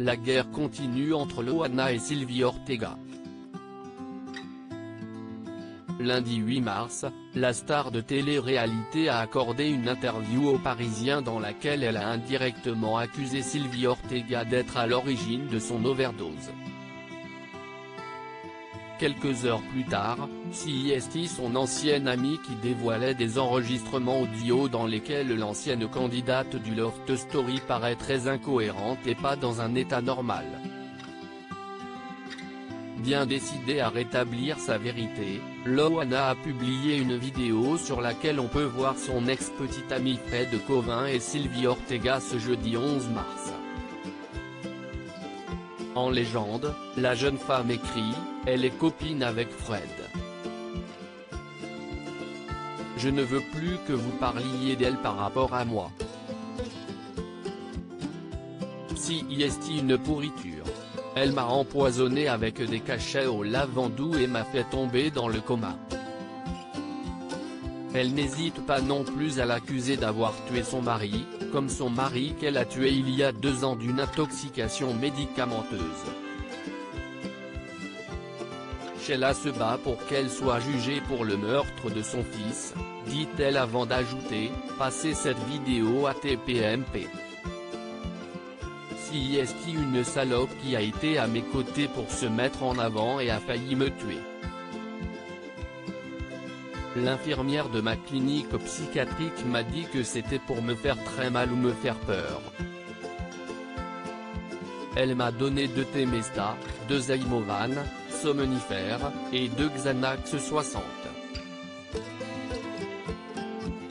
La guerre continue entre Loana et Sylvie Ortega. Lundi 8 mars, la star de télé-réalité a accordé une interview aux Parisiens dans laquelle elle a indirectement accusé Sylvie Ortega d'être à l'origine de son overdose. Quelques heures plus tard, c'est son ancienne amie qui dévoilait des enregistrements audio dans lesquels l'ancienne candidate du Loft Story paraît très incohérente et pas dans un état normal. Bien décidée à rétablir sa vérité, Loana a publié une vidéo sur laquelle on peut voir son ex-petit ami Fred Covin et Sylvie Ortega ce jeudi 11 mars. En légende, la jeune femme écrit « Elle est copine avec Fred. Je ne veux plus que vous parliez d'elle par rapport à moi. C'est une pourriture. Elle m'a empoisonné avec des cachets au lavandou et m'a fait tomber dans le coma. » Elle n'hésite pas non plus à l'accuser d'avoir tué son mari, comme son mari qu'elle a tué il y a 2 ans d'une intoxication médicamenteuse. Sheila se bat pour qu'elle soit jugée pour le meurtre de son fils, dit-elle avant d'ajouter « Passez cette vidéo à TPMP. C'est une salope qui a été à mes côtés pour se mettre en avant et a failli me tuer. L'infirmière de ma clinique psychiatrique m'a dit que c'était pour me faire très mal ou me faire peur. Elle m'a donné 2 Temesta, 2 Zaimovan, somnifères, et 2 Xanax 60.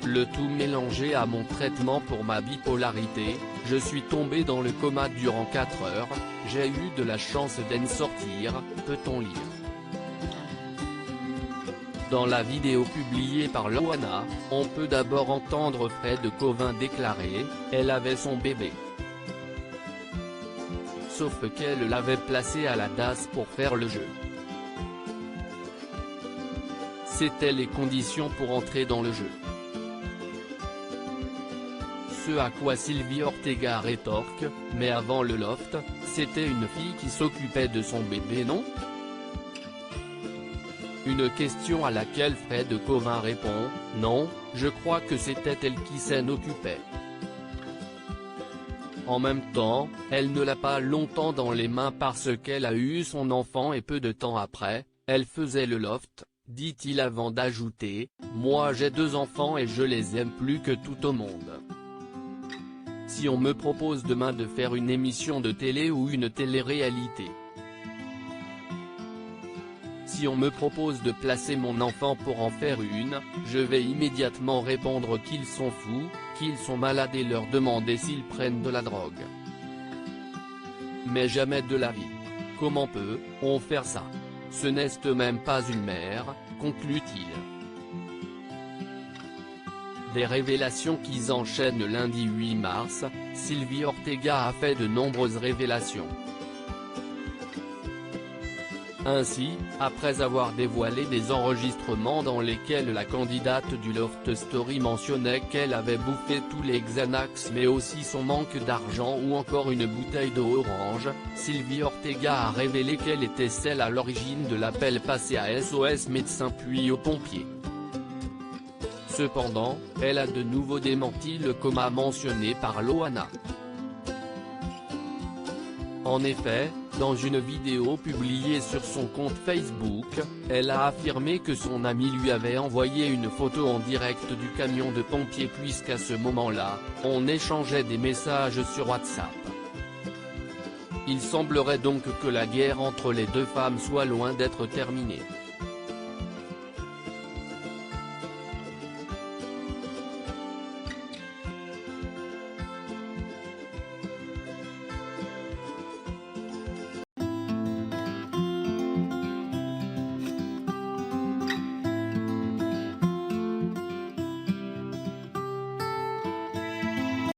Le tout mélangé à mon traitement pour ma bipolarité, je suis tombé dans le coma durant 4 heures, j'ai eu de la chance d'en sortir, peut-on lire. Dans la vidéo publiée par Loana, on peut d'abord entendre Fred Covin déclarer « Elle avait son bébé ». Sauf qu'elle l'avait placé à la DAS pour faire le jeu. C'étaient les conditions pour entrer dans le jeu. Ce à quoi Sylvie Ortega rétorque « Mais avant le loft, c'était une fille qui s'occupait de son bébé, non ?» Une question à laquelle Fred Covin répond « Non, je crois que c'était elle qui s'en occupait. » En même temps, elle ne l'a pas longtemps dans les mains parce qu'elle a eu son enfant et peu de temps après, elle faisait le loft, dit-il avant d'ajouter « Moi j'ai 2 enfants et je les aime plus que tout au monde. Si on me propose demain de faire une émission de télé ou une télé-réalité. Si on me propose de placer mon enfant pour en faire une, je vais immédiatement répondre qu'ils sont fous, qu'ils sont malades et leur demander s'ils prennent de la drogue. Mais jamais de la vie. Comment peut-on faire ça? Ce n'est même pas une mère, conclut-il. Des révélations qui s'enchaînent lundi 8 mars, Sylvie Ortega a fait de nombreuses révélations. Ainsi, après avoir dévoilé des enregistrements dans lesquels la candidate du Loft Story mentionnait qu'elle avait bouffé tous les Xanax mais aussi son manque d'argent ou encore une bouteille d'eau orange, Sylvie Ortega a révélé qu'elle était celle à l'origine de l'appel passé à SOS Médecins puis aux pompiers. Cependant, elle a de nouveau démenti le coma mentionné par Loana. En effet, dans une vidéo publiée sur son compte Facebook, elle a affirmé que son ami lui avait envoyé une photo en direct du camion de pompiers puisqu'à ce moment-là, on échangeait des messages sur WhatsApp. Il semblerait donc que la guerre entre les 2 femmes soit loin d'être terminée.